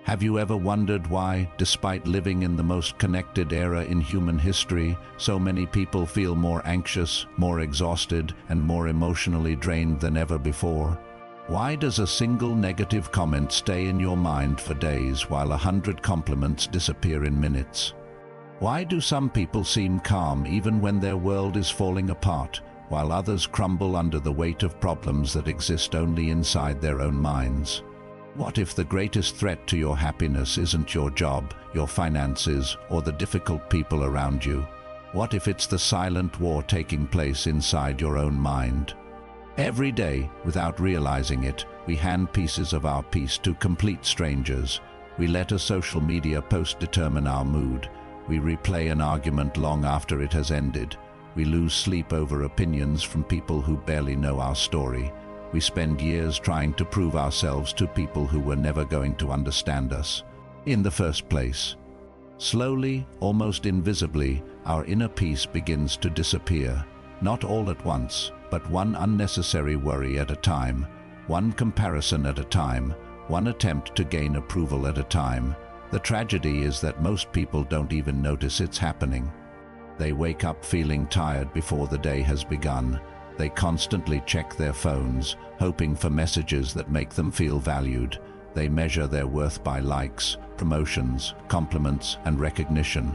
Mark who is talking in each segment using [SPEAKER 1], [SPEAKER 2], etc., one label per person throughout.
[SPEAKER 1] Have you ever wondered why, despite living in the most connected era in human history, so many people feel more anxious, more exhausted, and more emotionally drained than ever before? Why does a single negative comment stay in your mind for days while 100 compliments disappear in minutes? Why do some people seem calm even when their world is falling apart, while others crumble under the weight of problems that exist only inside their own minds? What if the greatest threat to your happiness isn't your job, your finances, or the difficult people around you? What if it's the silent war taking place inside your own mind? Every day, without realizing it, we hand pieces of our peace to complete strangers. We let a social media post determine our mood. We replay an argument long after it has ended. We lose sleep over opinions from people who barely know our story. We spend years trying to prove ourselves to people who were never going to understand us in the first place. Slowly, almost invisibly, our inner peace begins to disappear. Not all at once, but one unnecessary worry at a time, one comparison at a time, one attempt to gain approval at a time. The tragedy is that most people don't even notice it's happening. They wake up feeling tired before the day has begun. They constantly check their phones, hoping for messages that make them feel valued. They measure their worth by likes, promotions, compliments, and recognition.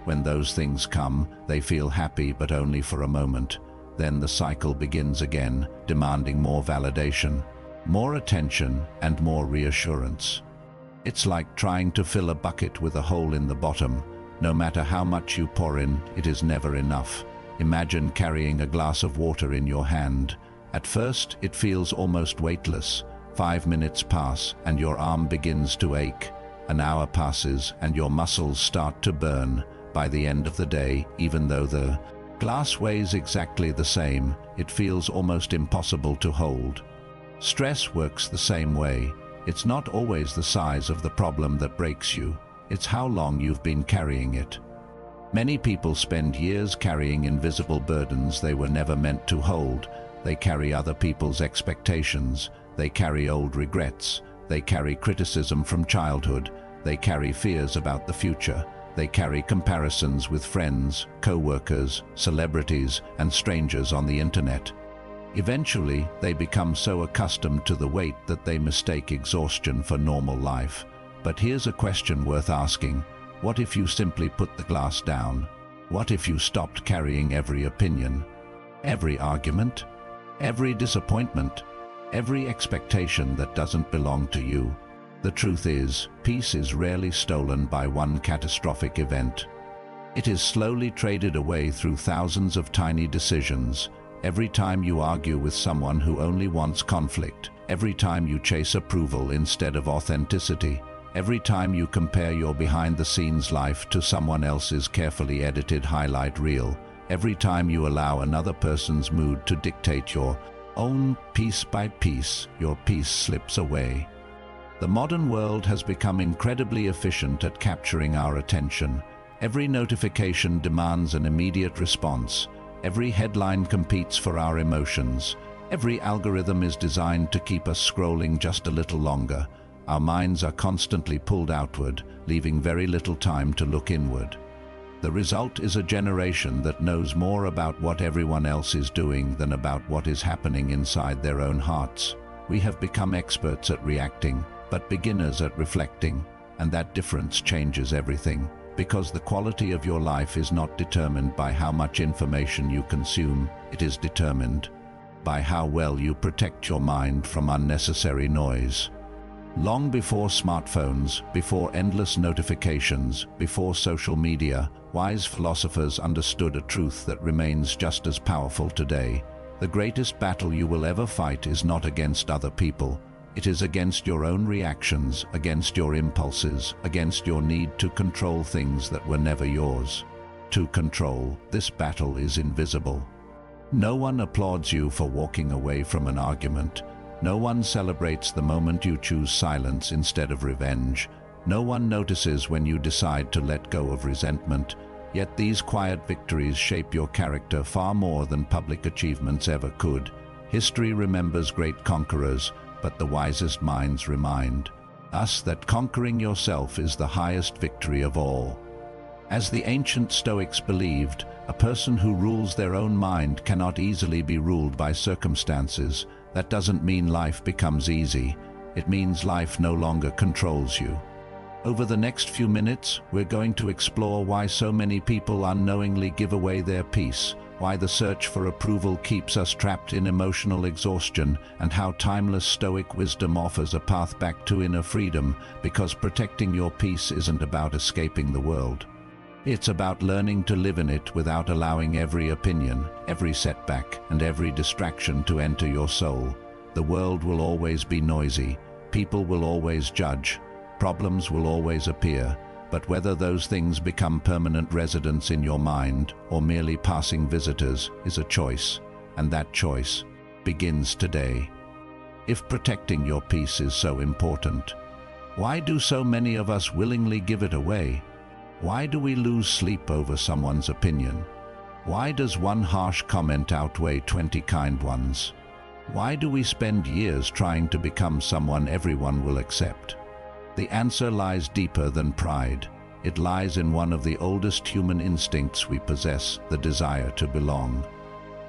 [SPEAKER 1] When those things come, they feel happy, but only for a moment. Then the cycle begins again, demanding more validation, more attention, and more reassurance. It's like trying to fill a bucket with a hole in the bottom. No matter how much you pour in, it is never enough. Imagine carrying a glass of water in your hand. At first, it feels almost weightless. 5 minutes pass, and your arm begins to ache. An hour passes, and your muscles start to burn. By the end of the day, even though the glass weighs exactly the same, it feels almost impossible to hold. Stress works the same way. It's not always the size of the problem that breaks you. It's how long you've been carrying it. Many people spend years carrying invisible burdens they were never meant to hold. They carry other people's expectations. They carry old regrets. They carry criticism from childhood. They carry fears about the future. They carry comparisons with friends, co-workers, celebrities, and strangers on the internet. Eventually, they become so accustomed to the weight that they mistake exhaustion for normal life. But here's a question worth asking. What if you simply put the glass down? What if you stopped carrying every opinion, every argument, every disappointment, every expectation that doesn't belong to you? The truth is, peace is rarely stolen by one catastrophic event. It is slowly traded away through thousands of tiny decisions. Every time you argue with someone who only wants conflict, every time you chase approval instead of authenticity, every time you compare your behind-the-scenes life to someone else's carefully edited highlight reel, every time you allow another person's mood to dictate your own, piece by piece, your peace slips away. The modern world has become incredibly efficient at capturing our attention. Every notification demands an immediate response. Every headline competes for our emotions. Every algorithm is designed to keep us scrolling just a little longer. Our minds are constantly pulled outward, leaving very little time to look inward. The result is a generation that knows more about what everyone else is doing than about what is happening inside their own hearts. We have become experts at reacting, but beginners at reflecting, and that difference changes everything. Because the quality of your life is not determined by how much information you consume, it is determined by how well you protect your mind from unnecessary noise. Long before smartphones, before endless notifications, before social media, wise philosophers understood a truth that remains just as powerful today. The greatest battle you will ever fight is not against other people. It is against your own reactions, against your impulses, against your need to control things that were never yours. To control, this battle is invisible. No one applauds you for walking away from an argument. No one celebrates the moment you choose silence instead of revenge. No one notices when you decide to let go of resentment. Yet these quiet victories shape your character far more than public achievements ever could. History remembers great conquerors, but the wisest minds remind. Thus, that conquering yourself is the highest victory of all. As the ancient Stoics believed, a person who rules their own mind cannot easily be ruled by circumstances. That doesn't mean life becomes easy. It means life no longer controls you. Over the next few minutes, we're going to explore why so many people unknowingly give away their peace, why the search for approval keeps us trapped in emotional exhaustion, and how timeless Stoic wisdom offers a path back to inner freedom, because protecting your peace isn't about escaping the world. It's about learning to live in it without allowing every opinion, every setback, and every distraction to enter your soul. The world will always be noisy, people will always judge, problems will always appear, but whether those things become permanent residents in your mind or merely passing visitors is a choice, and that choice begins today. If protecting your peace is so important, why do so many of us willingly give it away? Why do we lose sleep over someone's opinion? Why does one harsh comment outweigh 20 kind ones? Why do we spend years trying to become someone everyone will accept? The answer lies deeper than pride. It lies in one of the oldest human instincts we possess, the desire to belong.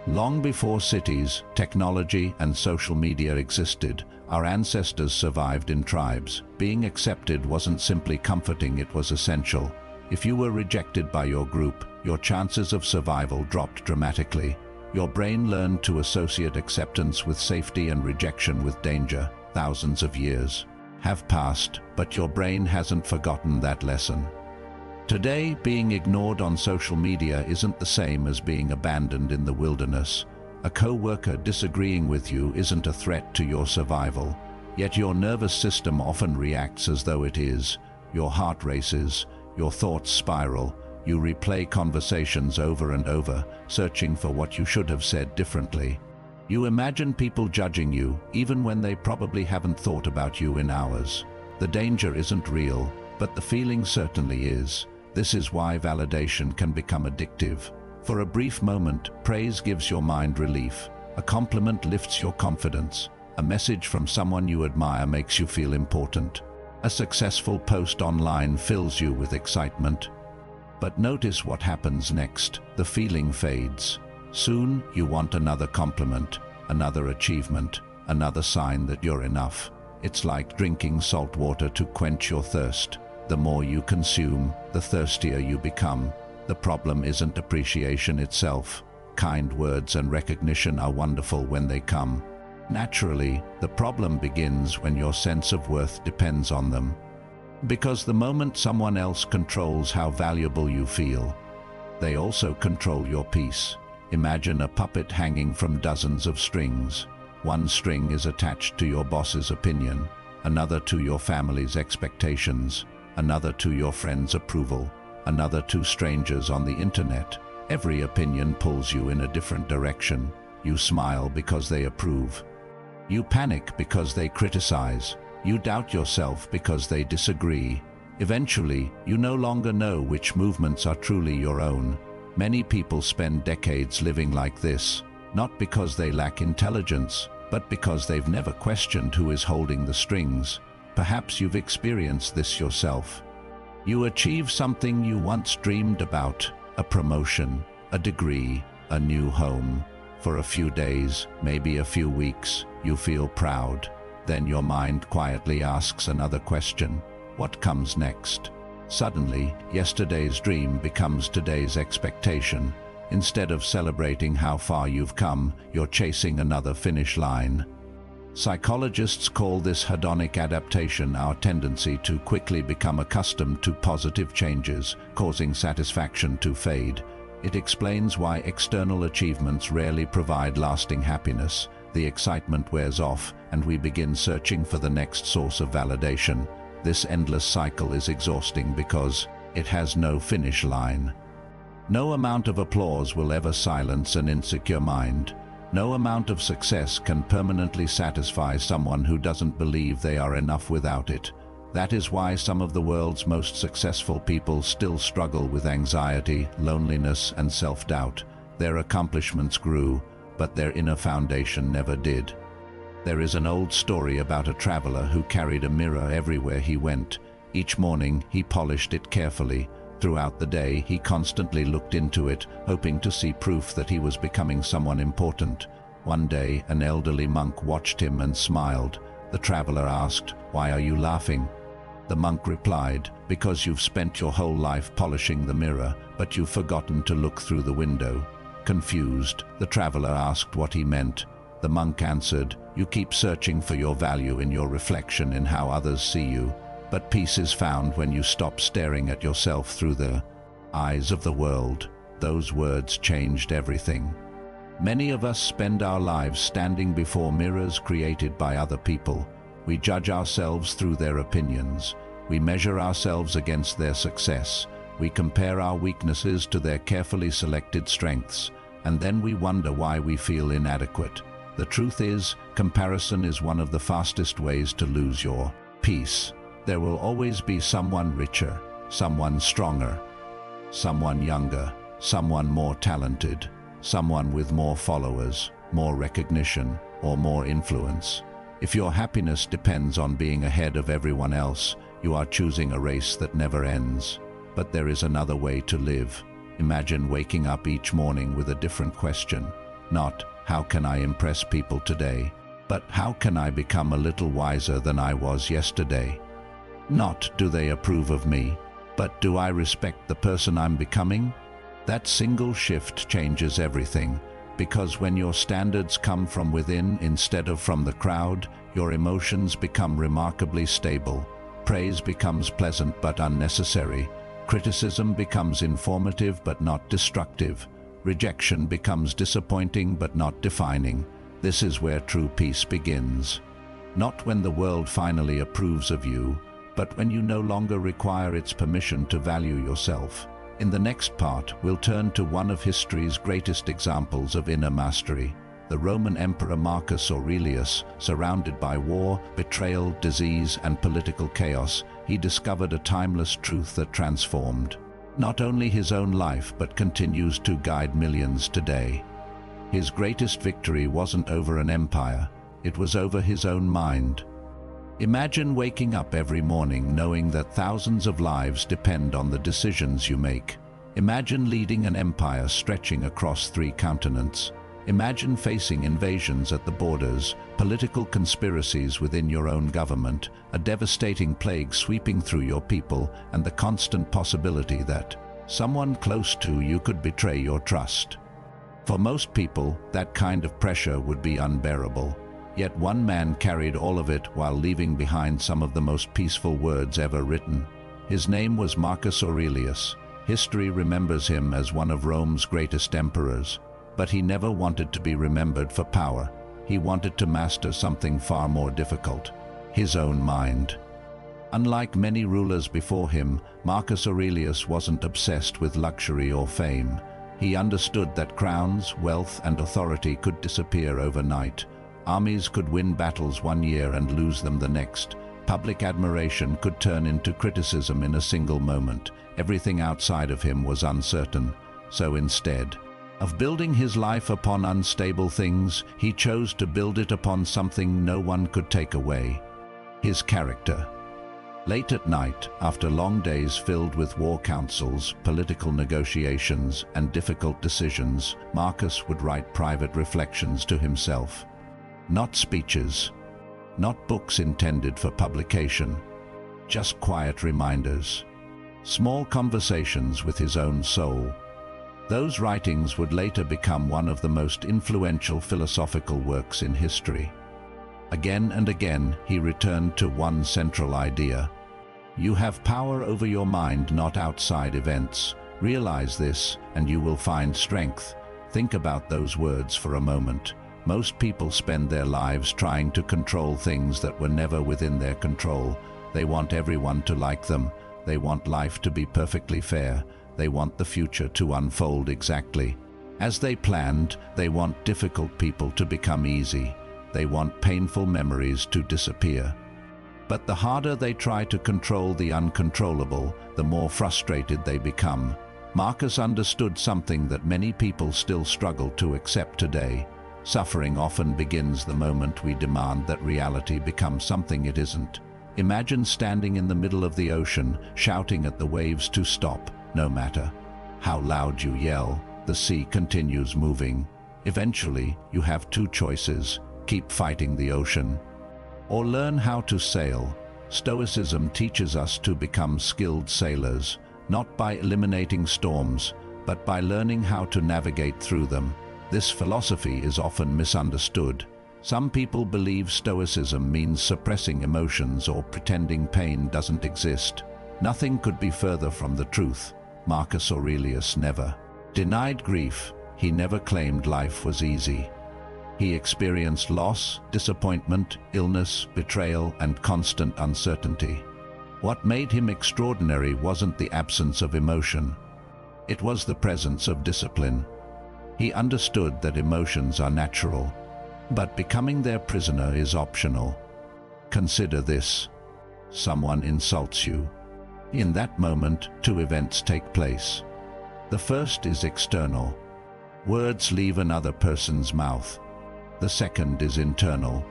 [SPEAKER 1] Long before cities, technology, and social media existed, our ancestors survived in tribes. Being accepted wasn't simply comforting, it was essential. If you were rejected by your group, your chances of survival dropped dramatically. Your brain learned to associate acceptance with safety and rejection with danger. Thousands of years have passed, but your brain hasn't forgotten that lesson. Today, being ignored on social media isn't the same as being abandoned in the wilderness. A co-worker disagreeing with you isn't a threat to your survival, yet your nervous system often reacts as though it is. Your heart races, your thoughts spiral, you replay conversations over and over, searching for what you should have said differently. You imagine people judging you, even when they probably haven't thought about you in hours. The danger isn't real, but the feeling certainly is. This is why validation can become addictive. For a brief moment, praise gives your mind relief. A compliment lifts your confidence. A message from someone you admire makes you feel important. A successful post online fills you with excitement. But notice what happens next. The feeling fades. Soon, you want another compliment, another achievement, another sign that you're enough. It's like drinking salt water to quench your thirst. The more you consume, the thirstier you become. The problem isn't appreciation itself. Kind words and recognition are wonderful when they come. Naturally, the problem begins when your sense of worth depends on them. Because the moment someone else controls how valuable you feel, they also control your peace. Imagine a puppet hanging from dozens of strings. One string is attached to your boss's opinion, another to your family's expectations, another to your friend's approval, another to strangers on the internet. Every opinion pulls you in a different direction. You smile because they approve. You panic because they criticize. You doubt yourself because they disagree. Eventually, you no longer know which movements are truly your own. Many people spend decades living like this, not because they lack intelligence, but because they've never questioned who is holding the strings. Perhaps you've experienced this yourself. You achieve something you once dreamed about, a promotion, a degree, a new home. For a few days, maybe a few weeks, you feel proud. Then your mind quietly asks another question. What comes next? Suddenly, yesterday's dream becomes today's expectation. Instead of celebrating how far you've come, you're chasing another finish line. Psychologists call this hedonic adaptation, our tendency to quickly become accustomed to positive changes, causing satisfaction to fade. It explains why external achievements rarely provide lasting happiness. The excitement wears off, and we begin searching for the next source of validation. This endless cycle is exhausting because it has no finish line. No amount of applause will ever silence an insecure mind. No amount of success can permanently satisfy someone who doesn't believe they are enough without it. That is why some of the world's most successful people still struggle with anxiety, loneliness, and self-doubt. Their accomplishments grew, but their inner foundation never did. There is an old story about a traveler who carried a mirror everywhere he went. Each morning he polished it carefully. Throughout the day he constantly looked into it, hoping to see proof that he was becoming someone important. One day an elderly monk watched him and smiled. The traveler asked, "Why are you laughing?" The monk replied, "Because you've spent your whole life polishing the mirror, but you've forgotten to look through the window." Confused, the traveler asked what he meant. The monk answered, "You keep searching for your value in your reflection in how others see you, but peace is found when you stop staring at yourself through the eyes of the world." Those words changed everything. Many of us spend our lives standing before mirrors created by other people. We judge ourselves through their opinions. We measure ourselves against their success. We compare our weaknesses to their carefully selected strengths, and then we wonder why we feel inadequate. The truth is, comparison is one of the fastest ways to lose your peace. There will always be someone richer, someone stronger, someone younger, someone more talented, someone with more followers, more recognition, or more influence. If your happiness depends on being ahead of everyone else, you are choosing a race that never ends. But there is another way to live. Imagine waking up each morning with a different question. Not, "How can I impress people today?" but "How can I become a little wiser than I was yesterday?" Not, "Do they approve of me?" but "Do I respect the person I'm becoming?" That single shift changes everything, because when your standards come from within instead of from the crowd, your emotions become remarkably stable. Praise becomes pleasant but unnecessary. Criticism becomes informative but not destructive. Rejection becomes disappointing but not defining. This is where true peace begins. Not when the world finally approves of you, but when you no longer require its permission to value yourself. In the next part, we'll turn to one of history's greatest examples of inner mastery, the Roman Emperor Marcus Aurelius. Surrounded by war, betrayal, disease, and political chaos, he discovered a timeless truth that transformed not only his own life but continues to guide millions today. His greatest victory wasn't over an empire, it was over his own mind. Imagine waking up every morning knowing that thousands of lives depend on the decisions you make. Imagine leading an empire stretching across 3 continents. Imagine facing invasions at the borders, political conspiracies within your own government, a devastating plague sweeping through your people, and the constant possibility that someone close to you could betray your trust. For most people, that kind of pressure would be unbearable. Yet one man carried all of it while leaving behind some of the most peaceful words ever written. His name was Marcus Aurelius. History remembers him as one of Rome's greatest emperors. But he never wanted to be remembered for power. He wanted to master something far more difficult: his own mind. Unlike many rulers before him, Marcus Aurelius wasn't obsessed with luxury or fame. He understood that crowns, wealth, and authority could disappear overnight. Armies could win battles one year and lose them the next. Public admiration could turn into criticism in a single moment. Everything outside of him was uncertain. So instead of building his life upon unstable things, he chose to build it upon something no one could take away: his character. Late at night, after long days filled with war councils, political negotiations, and difficult decisions, Marcus would write private reflections to himself. Not speeches, not books intended for publication, just quiet reminders, small conversations with his own soul. Those writings would later become one of the most influential philosophical works in history. Again and again, he returned to one central idea: you have power over your mind, not outside events. Realize this, and you will find strength. Think about those words for a moment. Most people spend their lives trying to control things that were never within their control. They want everyone to like them. They want life to be perfectly fair. They want the future to unfold exactly as they planned. They want difficult people to become easy. They want painful memories to disappear. But the harder they try to control the uncontrollable, the more frustrated they become. Marcus understood something that many people still struggle to accept today. Suffering often begins the moment we demand that reality become something it isn't. Imagine standing in the middle of the ocean, shouting at the waves to stop. No matter how loud you yell, the sea continues moving. Eventually, you have two choices: keep fighting the ocean, or learn how to sail. Stoicism teaches us to become skilled sailors, not by eliminating storms, but by learning how to navigate through them. This philosophy is often misunderstood. Some people believe Stoicism means suppressing emotions or pretending pain doesn't exist. Nothing could be further from the truth. Marcus Aurelius never denied grief. He never claimed life was easy. He experienced loss, disappointment, illness, betrayal, and constant uncertainty. What made him extraordinary wasn't the absence of emotion. It was the presence of discipline. He understood that emotions are natural, but becoming their prisoner is optional. Consider this. Someone insults you. In that moment, two events take place. The first is external. Words leave another person's mouth. The second is internal.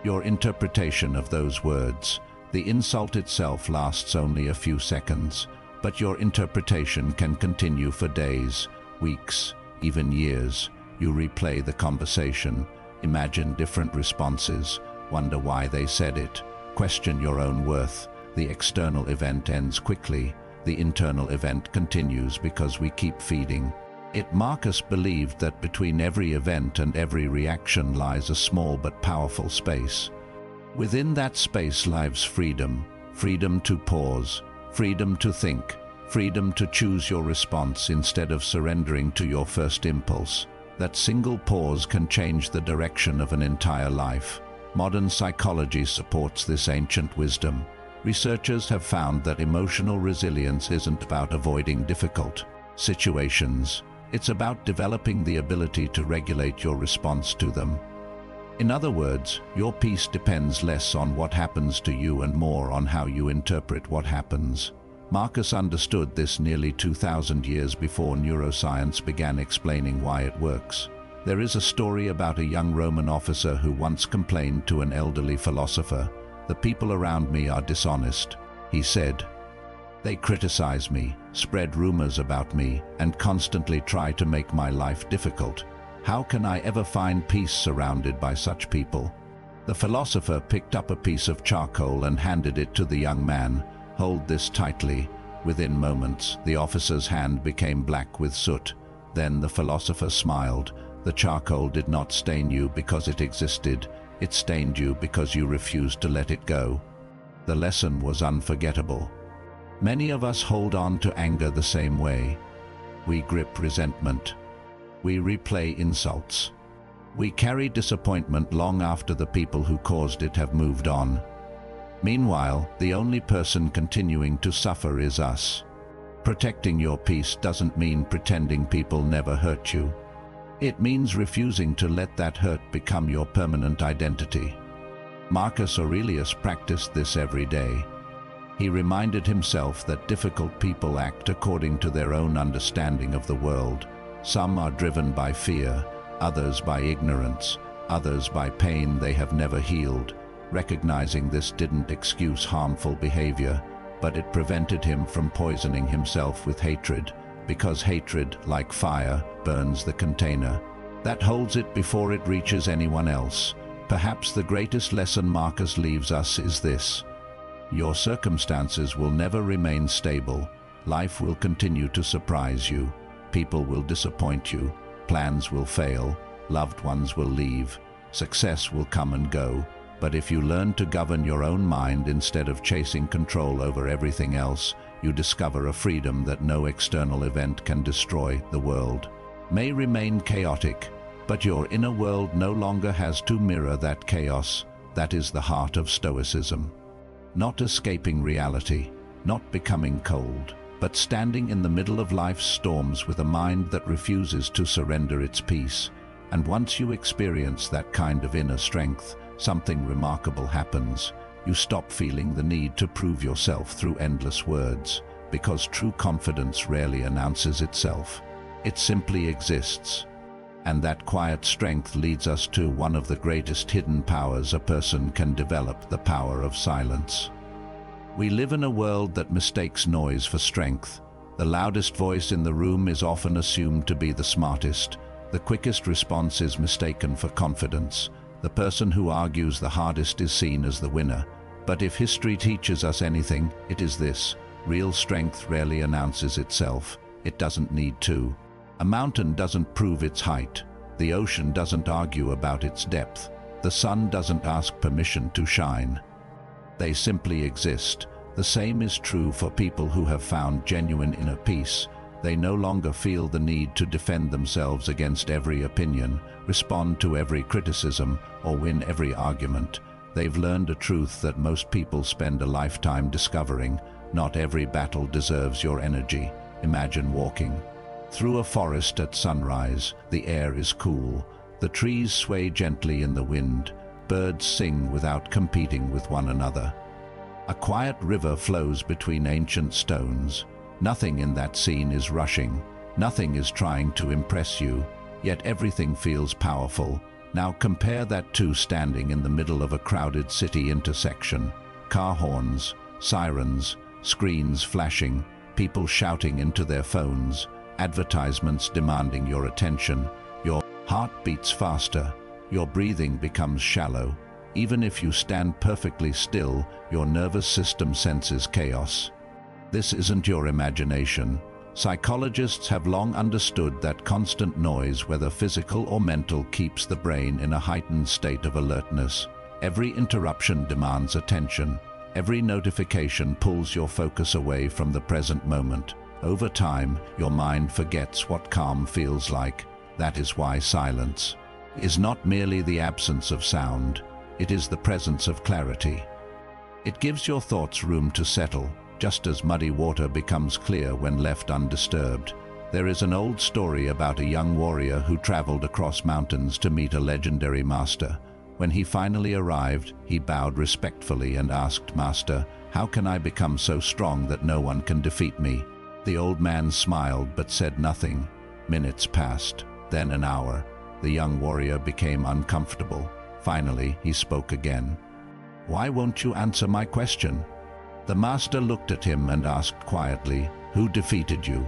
[SPEAKER 1] Your interpretation of those words. The insult itself lasts only a few seconds, but your interpretation can continue for days, weeks, even years. You replay the conversation, imagine different responses, wonder why they said it, question your own worth. The external event ends quickly. The internal event continues because we keep feeding it. Marcus believed that between every event and every reaction lies a small but powerful space. Within that space lies freedom. Freedom to pause, freedom to think, freedom to choose your response instead of surrendering to your first impulse. That single pause can change the direction of an entire life. Modern psychology supports this ancient wisdom. Researchers have found that emotional resilience isn't about avoiding difficult situations. It's about developing the ability to regulate your response to them. In other words, your peace depends less on what happens to you and more on how you interpret what happens. Marcus understood this nearly 2,000 years before neuroscience began explaining why it works. There is a story about a young Roman officer who once complained to an elderly philosopher, "The people around me are dishonest," he said. "They criticize me, spread rumors about me, and constantly try to make my life difficult. How can I ever find peace surrounded by such people?" The philosopher picked up a piece of charcoal and handed it to the young man. "Hold this tightly." Within moments, the officer's hand became black with soot. Then the philosopher smiled. "The charcoal did not stain you because it existed. It stained you because you refused to let it go." The lesson was unforgettable. Many of us hold on to anger the same way. We grip resentment. We replay insults. We carry disappointment long after the people who caused it have moved on. Meanwhile, the only person continuing to suffer is us. Protecting your peace doesn't mean pretending people never hurt you. It means refusing to let that hurt become your permanent identity. Marcus Aurelius practiced this every day. He reminded himself that difficult people act according to their own understanding of the world. Some are driven by fear, others by ignorance, others by pain they have never healed. Recognizing this didn't excuse harmful behavior, but it prevented him from poisoning himself with hatred, because hatred, like fire, burns the container that holds it before it reaches anyone else. Perhaps the greatest lesson Marcus leaves us is this: your circumstances will never remain stable. Life will continue to surprise you. People will disappoint you. Plans will fail. Loved ones will leave. Success will come and go. But if you learn to govern your own mind instead of chasing control over everything else, you discover a freedom that no external event can destroy. The world may remain chaotic, but your inner world no longer has to mirror that chaos. That is the heart of Stoicism. Not escaping reality, not becoming cold, but standing in the middle of life's storms with a mind that refuses to surrender its peace. And once you experience that kind of inner strength, something remarkable happens. You stop feeling the need to prove yourself through endless words, because true confidence rarely announces itself. It simply exists. And that quiet strength leads us to one of the greatest hidden powers a person can develop, the power of silence. We live in a world that mistakes noise for strength. The loudest voice in the room is often assumed to be the smartest. The quickest response is mistaken for confidence. The person who argues the hardest is seen as the winner. But if history teaches us anything, it is this: real strength rarely announces itself. It doesn't need to. A mountain doesn't prove its height. The ocean doesn't argue about its depth. The sun doesn't ask permission to shine. They simply exist. The same is true for people who have found genuine inner peace. They no longer feel the need to defend themselves against every opinion, respond to every criticism, or win every argument. They've learned a truth that most people spend a lifetime discovering: not every battle deserves your energy. Imagine walking through a forest at sunrise. The air is cool. The trees sway gently in the wind. Birds sing without competing with one another. A quiet river flows between ancient stones. Nothing in that scene is rushing. Nothing is trying to impress you, yet everything feels powerful. Now compare that to standing in the middle of a crowded city intersection. Car horns, sirens, screens flashing, people shouting into their phones, advertisements demanding your attention. Your heart beats faster. Your breathing becomes shallow. Even if you stand perfectly still, your nervous system senses chaos. This isn't your imagination. Psychologists have long understood that constant noise, whether physical or mental, keeps the brain in a heightened state of alertness. Every interruption demands attention. Every notification pulls your focus away from the present moment. Over time, your mind forgets what calm feels like. That is why silence is not merely the absence of sound. It is the presence of clarity. It gives your thoughts room to settle, just as muddy water becomes clear when left undisturbed. There is an old story about a young warrior who traveled across mountains to meet a legendary master. When he finally arrived, he bowed respectfully and asked, "Master, how can I become so strong that no one can defeat me?" The old man smiled but said nothing. Minutes passed, then an hour. The young warrior became uncomfortable. Finally, he spoke again. "Why won't you answer my question?" The master looked at him and asked quietly, "Who defeated you?"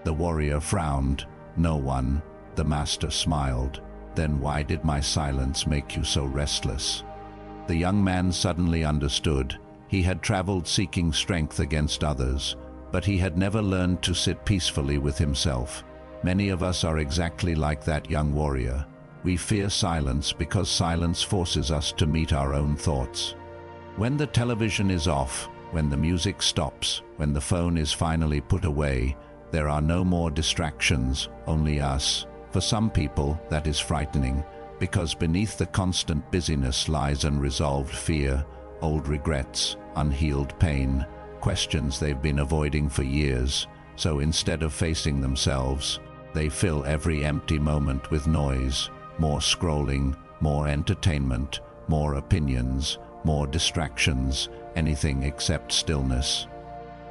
[SPEAKER 1] The warrior frowned. "No one." The master smiled. "Then why did my silence make you so restless?" The young man suddenly understood. He had traveled seeking strength against others, but he had never learned to sit peacefully with himself. Many of us are exactly like that young warrior. We fear silence because silence forces us to meet our own thoughts. When the television is off, when the music stops, when the phone is finally put away, there are no more distractions, only us. For some people, that is frightening, because beneath the constant busyness lies unresolved fear, old regrets, unhealed pain, questions they've been avoiding for years. So instead of facing themselves, they fill every empty moment with noise. More scrolling, more entertainment, more opinions, more distractions, anything except stillness.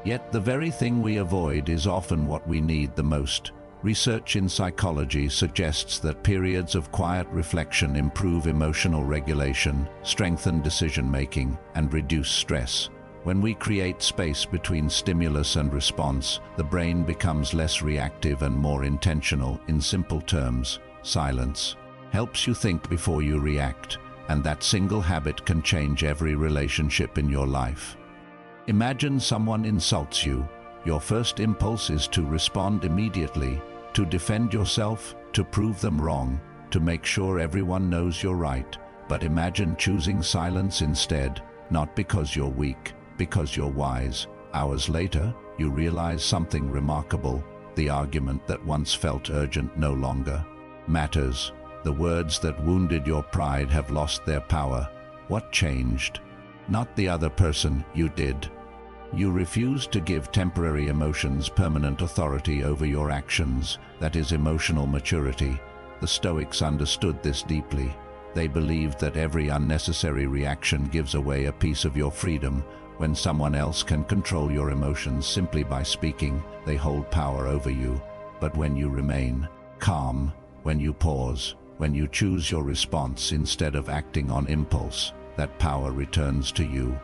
[SPEAKER 1] Yet the very thing we avoid is often what we need the most. Research in psychology suggests that periods of quiet reflection improve emotional regulation, strengthen decision-making, and reduce stress. When we create space between stimulus and response, the brain becomes less reactive and more intentional. In simple terms, silence helps you think before you react, and that single habit can change every relationship in your life. Imagine someone insults you. Your first impulse is to respond immediately, to defend yourself, to prove them wrong, to make sure everyone knows you're right. But imagine choosing silence instead, not because you're weak, because you're wise. Hours later, you realize something remarkable. The argument that once felt urgent no longer matters. The words that wounded your pride have lost their power. What changed? Not the other person, you did. You refused to give temporary emotions permanent authority over your actions. That is emotional maturity. The Stoics understood this deeply. They believed that every unnecessary reaction gives away a piece of your freedom. When someone else can control your emotions simply by speaking, they hold power over you. But when you remain calm, when you pause, when you choose your response instead of acting on impulse, that power returns to you.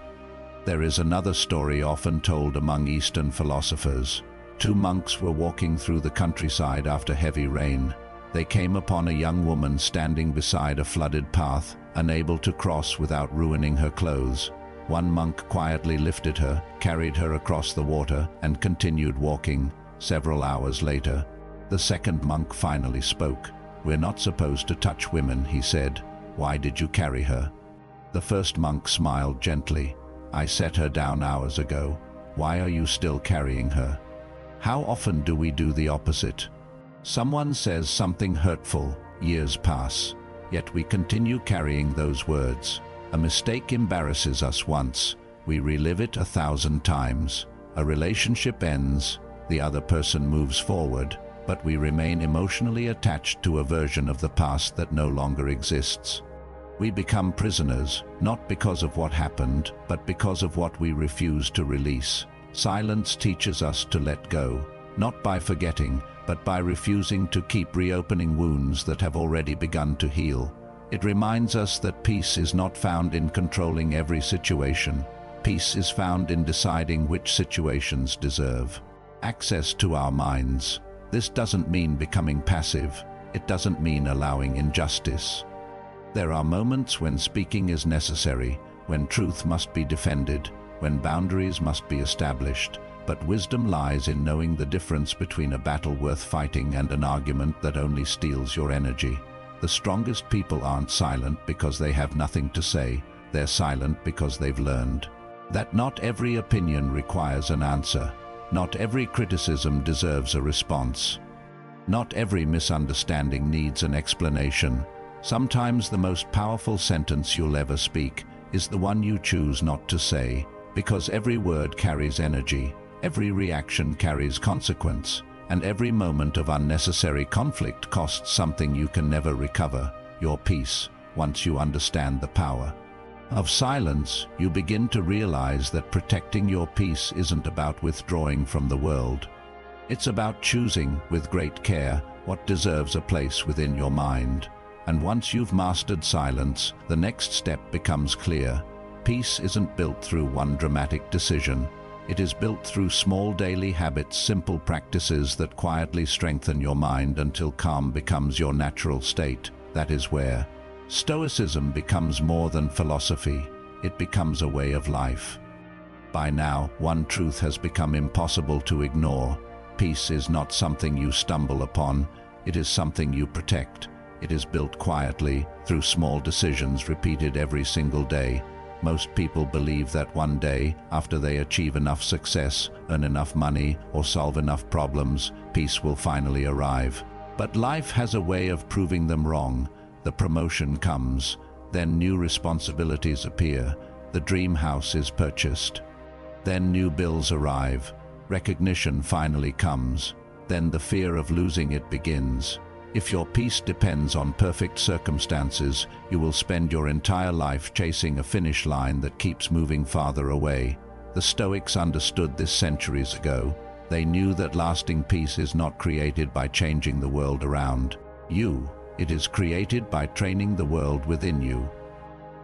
[SPEAKER 1] There is another story often told among Eastern philosophers. Two monks were walking through the countryside after heavy rain. They came upon a young woman standing beside a flooded path, unable to cross without ruining her clothes. One monk quietly lifted her, carried her across the water, and continued walking. Several hours later, the second monk finally spoke. "We're not supposed to touch women," he said. "Why did you carry her?" The first monk smiled gently. "I set her down hours ago. Why are you still carrying her?" How often do we do the opposite? Someone says something hurtful, years pass, yet we continue carrying those words. A mistake embarrasses us once, we relive it 1,000 times. A relationship ends, the other person moves forward, but we remain emotionally attached to a version of the past that no longer exists. We become prisoners, not because of what happened, but because of what we refuse to release. Silence teaches us to let go, not by forgetting, but by refusing to keep reopening wounds that have already begun to heal. It reminds us that peace is not found in controlling every situation. Peace is found in deciding which situations deserve access to our minds. This doesn't mean becoming passive. It doesn't mean allowing injustice. There are moments when speaking is necessary, when truth must be defended, when boundaries must be established, but wisdom lies in knowing the difference between a battle worth fighting and an argument that only steals your energy. The strongest people aren't silent because they have nothing to say, they're silent because they've learned that not every opinion requires an answer. Not every criticism deserves a response. Not every misunderstanding needs an explanation. Sometimes the most powerful sentence you'll ever speak is the one you choose not to say, because every word carries energy, every reaction carries consequence, and every moment of unnecessary conflict costs something you can never recover, your peace. Once you understand the power of silence, you begin to realize that protecting your peace isn't about withdrawing from the world. It's about choosing, with great care, what deserves a place within your mind. And once you've mastered silence, the next step becomes clear. Peace isn't built through one dramatic decision. It is built through small daily habits, simple practices that quietly strengthen your mind until calm becomes your natural state. That is where Stoicism becomes more than philosophy. It becomes a way of life. By now, one truth has become impossible to ignore. Peace is not something you stumble upon. It is something you protect. It is built quietly, through small decisions repeated every single day. Most people believe that one day, after they achieve enough success, earn enough money, or solve enough problems, peace will finally arrive. But life has a way of proving them wrong. The promotion comes, then new responsibilities appear, the dream house is purchased. Then new bills arrive, recognition finally comes, then the fear of losing it begins. If your peace depends on perfect circumstances, you will spend your entire life chasing a finish line that keeps moving farther away. The Stoics understood this centuries ago. They knew that lasting peace is not created by changing the world around you. It is created by training the world within you.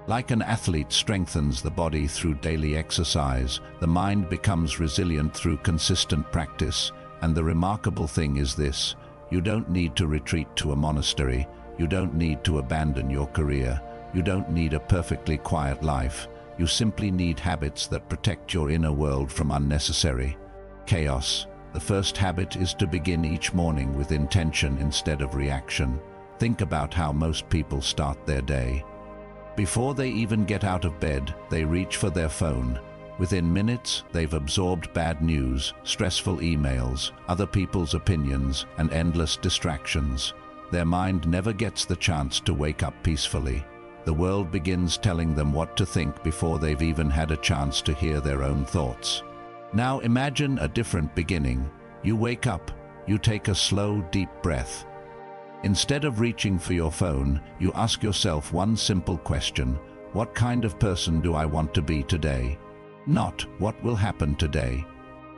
[SPEAKER 1] Like an athlete strengthens the body through daily exercise, the mind becomes resilient through consistent practice. And the remarkable thing is this: you don't need to retreat to a monastery. You don't need to abandon your career. You don't need a perfectly quiet life. You simply need habits that protect your inner world from unnecessary chaos. The first habit is to begin each morning with intention instead of reaction. Think about how most people start their day. Before they even get out of bed, they reach for their phone. Within minutes, they've absorbed bad news, stressful emails, other people's opinions, and endless distractions. Their mind never gets the chance to wake up peacefully. The world begins telling them what to think before they've even had a chance to hear their own thoughts. Now imagine a different beginning. You wake up, you take a slow, deep breath. Instead of reaching for your phone, you ask yourself one simple question: what kind of person do I want to be today? Not, what will happen today?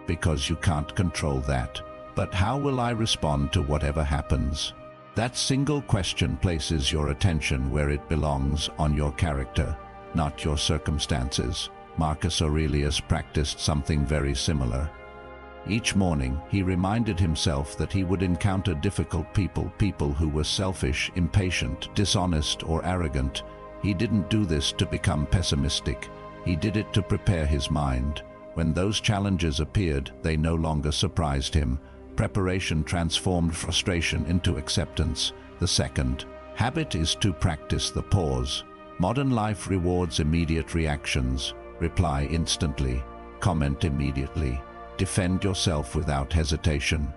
[SPEAKER 1] Because you can't control that. But how will I respond to whatever happens? That single question places your attention where it belongs, on your character, not your circumstances. Marcus Aurelius practiced something very similar. Each morning, he reminded himself that he would encounter difficult people who were selfish, impatient, dishonest, or arrogant. He didn't do this to become pessimistic. He did it to prepare his mind. When those challenges appeared, they no longer surprised him. Preparation transformed frustration into acceptance. The second habit is to practice the pause. Modern life rewards immediate reactions. Reply instantly. Comment immediately. Defend yourself without hesitation.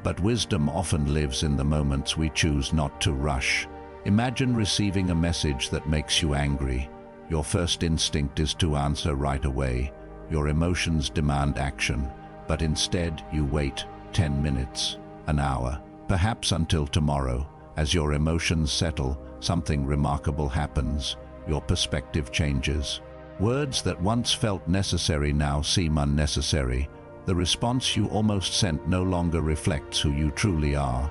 [SPEAKER 1] But wisdom often lives in the moments we choose not to rush. Imagine receiving a message that makes you angry. Your first instinct is to answer right away. Your emotions demand action, but instead you wait 10 minutes, an hour, perhaps until tomorrow. As your emotions settle, something remarkable happens. Your perspective changes. Words that once felt necessary now seem unnecessary. The response you almost sent no longer reflects who you truly are.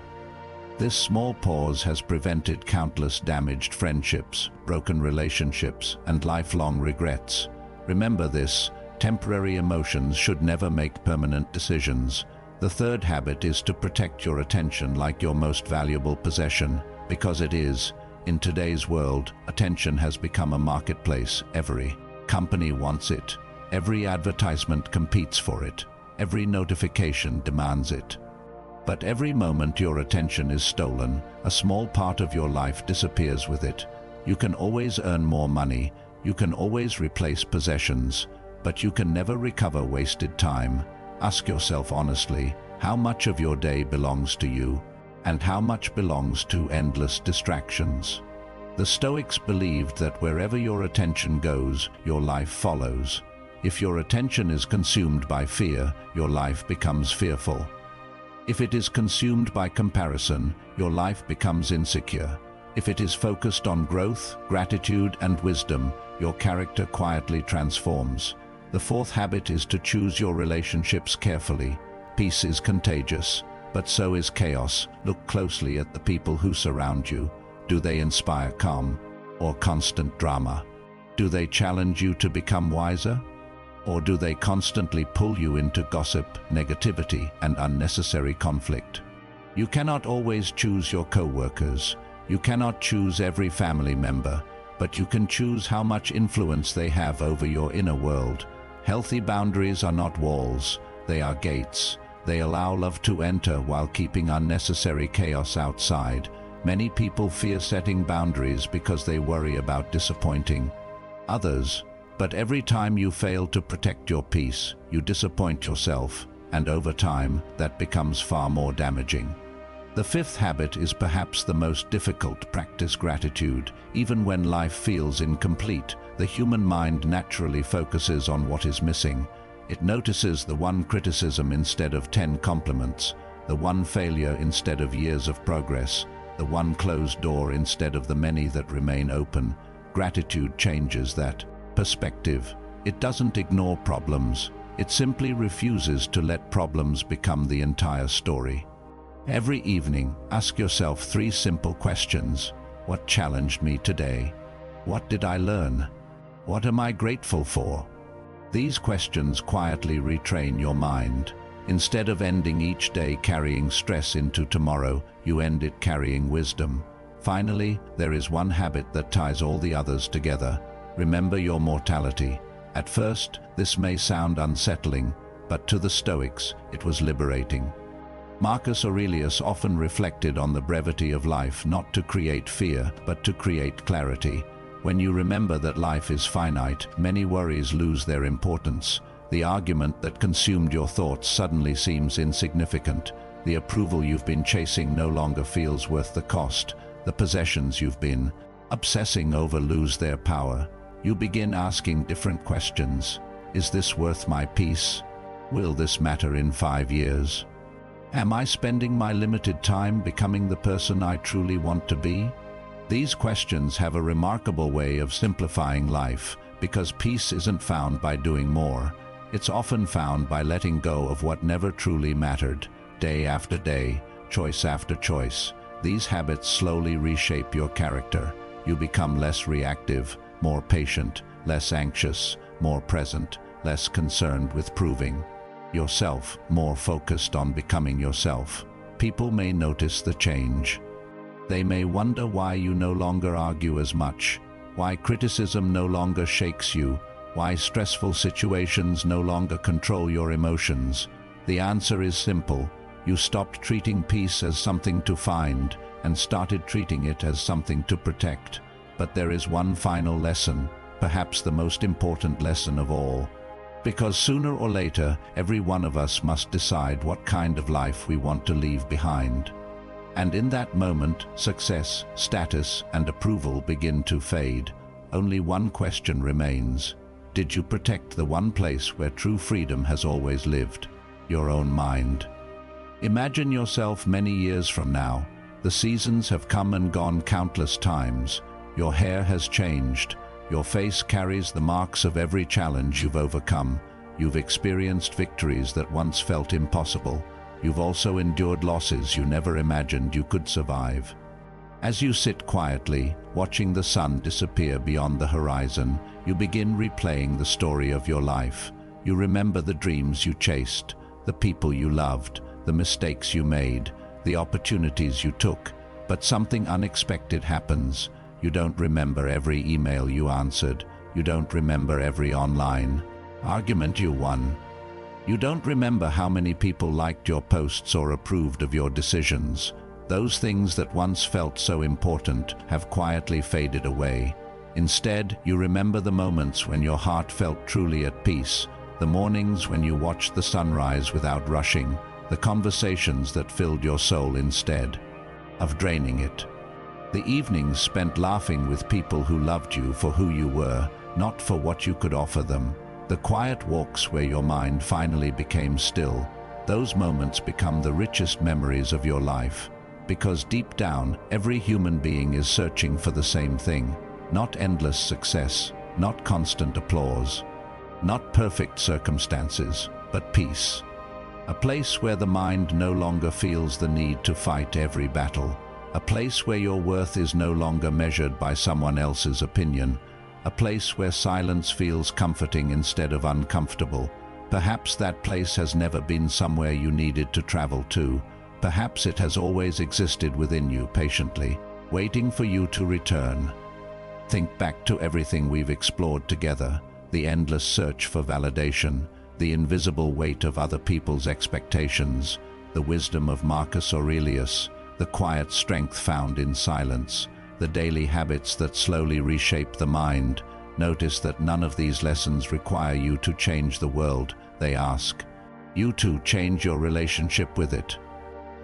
[SPEAKER 1] This small pause has prevented countless damaged friendships, broken relationships, and lifelong regrets. Remember this: temporary emotions should never make permanent decisions. The third habit is to protect your attention like your most valuable possession, because it is. In today's world, attention has become a marketplace. Every company wants it. Every advertisement competes for it. Every notification demands it. But every moment your attention is stolen, a small part of your life disappears with it. You can always earn more money, you can always replace possessions, but you can never recover wasted time. Ask yourself honestly, how much of your day belongs to you, and how much belongs to endless distractions? The Stoics believed that wherever your attention goes, your life follows. If your attention is consumed by fear, your life becomes fearful. If it is consumed by comparison, your life becomes insecure. If it is focused on growth, gratitude, and wisdom, your character quietly transforms. The fourth habit is to choose your relationships carefully. Peace is contagious, but so is chaos. Look closely at the people who surround you. Do they inspire calm or constant drama? Do they challenge you to become wiser? Or do they constantly pull you into gossip, negativity, and unnecessary conflict? You cannot always choose your co-workers. You cannot choose every family member, but you can choose how much influence they have over your inner world. Healthy boundaries are not walls, they are gates. They allow love to enter while keeping unnecessary chaos outside. Many people fear setting boundaries because they worry about disappointing others. But every time you fail to protect your peace, you disappoint yourself, and over time, that becomes far more damaging. The fifth habit is perhaps the most difficult: practice gratitude. Even when life feels incomplete, the human mind naturally focuses on what is missing. It notices the one criticism instead of 10 compliments, the one failure instead of years of progress, the one closed door instead of the many that remain open. Gratitude changes that perspective. It doesn't ignore problems. It simply refuses to let problems become the entire story. Every evening, ask yourself 3 simple questions. What challenged me today? What did I learn? What am I grateful for? These questions quietly retrain your mind. Instead of ending each day carrying stress into tomorrow, you end it carrying wisdom. Finally, there is one habit that ties all the others together. Remember your mortality. At first, this may sound unsettling, but to the Stoics, it was liberating. Marcus Aurelius often reflected on the brevity of life, not to create fear, but to create clarity. When you remember that life is finite, many worries lose their importance. The argument that consumed your thoughts suddenly seems insignificant. The approval you've been chasing no longer feels worth the cost. The possessions you've been obsessing over lose their power. You begin asking different questions. Is this worth my peace? Will this matter in 5 years? Am I spending my limited time becoming the person I truly want to be? These questions have a remarkable way of simplifying life, because peace isn't found by doing more. It's often found by letting go of what never truly mattered. Day after day, choice after choice, These habits slowly reshape your character. You become less reactive, more patient, less anxious, more present, less concerned with proving yourself, more focused on becoming yourself. People may notice the change. They may wonder why you no longer argue as much, why criticism no longer shakes you, why stressful situations no longer control your emotions. The answer is simple. You stopped treating peace as something to find and started treating it as something to protect. But there is one final lesson, perhaps the most important lesson of all. Because sooner or later, every one of us must decide what kind of life we want to leave behind. And in that moment, success, status, and approval begin to fade. Only one question remains. Did you protect the one place where true freedom has always lived? Your own mind. Imagine yourself many years from now. The seasons have come and gone countless times. Your hair has changed. Your face carries the marks of every challenge you've overcome. You've experienced victories that once felt impossible. You've also endured losses you never imagined you could survive. As you sit quietly, watching the sun disappear beyond the horizon, you begin replaying the story of your life. You remember the dreams you chased, the people you loved, the mistakes you made, the opportunities you took. But something unexpected happens. You don't remember every email you answered. You don't remember every online argument you won. You don't remember how many people liked your posts or approved of your decisions. Those things that once felt so important have quietly faded away. Instead, you remember the moments when your heart felt truly at peace, the mornings when you watched the sunrise without rushing, the conversations that filled your soul instead of draining it. The evenings spent laughing with people who loved you for who you were, not for what you could offer them. The quiet walks where your mind finally became still. Those moments become the richest memories of your life. Because deep down, every human being is searching for the same thing. Not endless success, not constant applause, not perfect circumstances, but peace. A place where the mind no longer feels the need to fight every battle. A place where your worth is no longer measured by someone else's opinion. A place where silence feels comforting instead of uncomfortable. Perhaps that place has never been somewhere you needed to travel to. Perhaps it has always existed within you patiently, waiting for you to return. Think back to everything we've explored together, the endless search for validation, the invisible weight of other people's expectations, the wisdom of Marcus Aurelius, the quiet strength found in silence, the daily habits that slowly reshape the mind. Notice that none of these lessons require you to change the world. They ask you to change your relationship with it.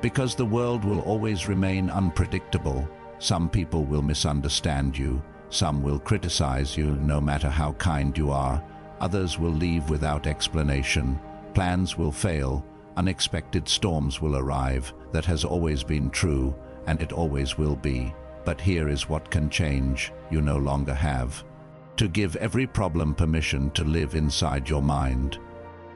[SPEAKER 1] Because the world will always remain unpredictable. Some people will misunderstand you. Some will criticize you no matter how kind you are. Others will leave without explanation. Plans will fail. Unexpected storms will arrive. That has always been true, and it always will be. But here is what can change. You no longer have to give every problem permission to live inside your mind.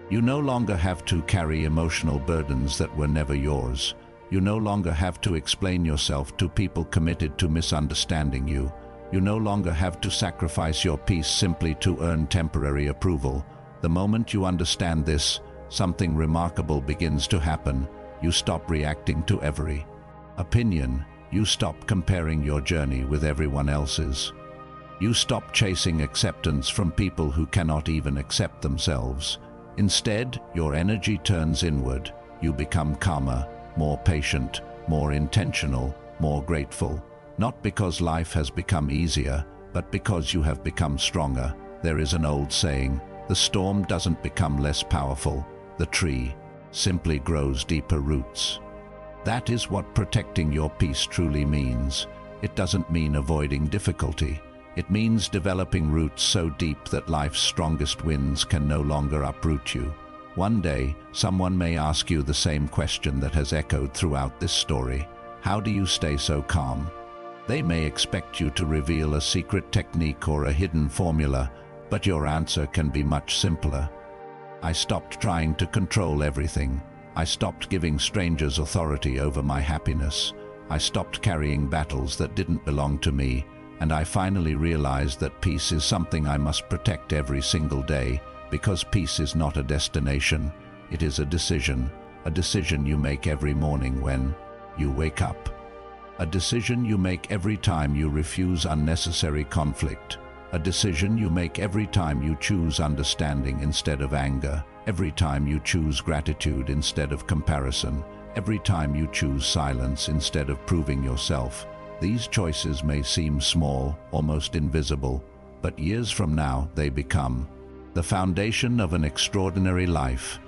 [SPEAKER 1] You no longer have to carry emotional burdens that were never yours. You no longer have to explain yourself to people committed to misunderstanding you. You no longer have to sacrifice your peace simply to earn temporary approval. The moment you understand this, something remarkable begins to happen. You stop reacting to every opinion. You stop comparing your journey with everyone else's. You stop chasing acceptance from people who cannot even accept themselves. Instead, your energy turns inward. You become calmer, more patient, more intentional, more grateful. Not because life has become easier, but because you have become stronger. There is an old saying, the storm doesn't become less powerful. The tree simply grows deeper roots. That is what protecting your peace truly means. It doesn't mean avoiding difficulty. It means developing roots so deep that life's strongest winds can no longer uproot you. One day, someone may ask you the same question that has echoed throughout this story. How do you stay so calm? They may expect you to reveal a secret technique or a hidden formula, but your answer can be much simpler. I stopped trying to control everything. I stopped giving strangers authority over my happiness. I stopped carrying battles that didn't belong to me, and I finally realized that peace is something I must protect every single day, because peace is not a destination, it is a decision you make every morning when you wake up. A decision you make every time you refuse unnecessary conflict. A decision you make every time you choose understanding instead of anger, every time you choose gratitude instead of comparison, every time you choose silence instead of proving yourself. These choices may seem small, almost invisible, but years from now they become the foundation of an extraordinary life.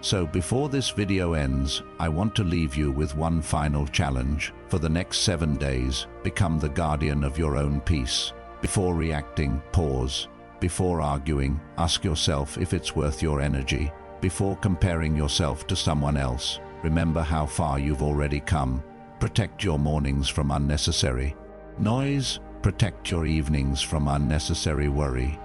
[SPEAKER 1] So before this video ends, I want to leave you with one final challenge. For the next 7 days, become the guardian of your own peace. Before reacting, pause. Before arguing, ask yourself if it's worth your energy. Before comparing yourself to someone else, remember how far you've already come. Protect your mornings from unnecessary noise. Protect your evenings from unnecessary worry.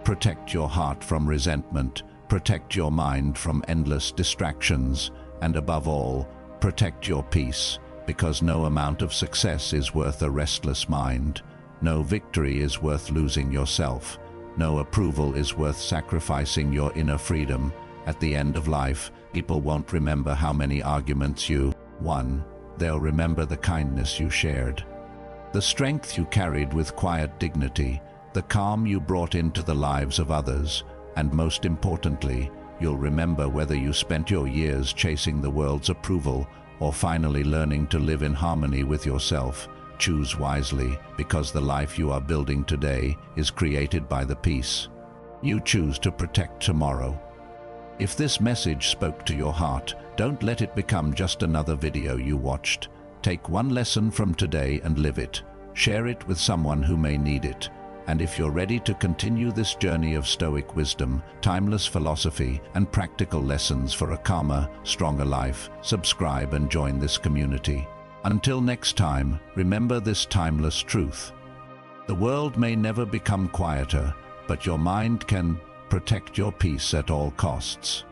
[SPEAKER 1] Protect your heart from resentment. Protect your mind from endless distractions. And above all, protect your peace, because no amount of success is worth a restless mind. No victory is worth losing yourself. No approval is worth sacrificing your inner freedom. At the end of life, people won't remember how many arguments you won. They'll remember the kindness you shared, the strength you carried with quiet dignity, the calm you brought into the lives of others, and most importantly, you'll remember whether you spent your years chasing the world's approval or finally learning to live in harmony with yourself. Choose wisely, because the life you are building today is created by the peace you choose to protect tomorrow. If this message spoke to your heart, don't let it become just another video you watched. Take one lesson from today and live it. Share it with someone who may need it. And if you're ready to continue this journey of Stoic wisdom, timeless philosophy, and practical lessons for a calmer, stronger life, subscribe and join this community. Until next time, remember this timeless truth. The world may never become quieter, but your mind can protect your peace at all costs.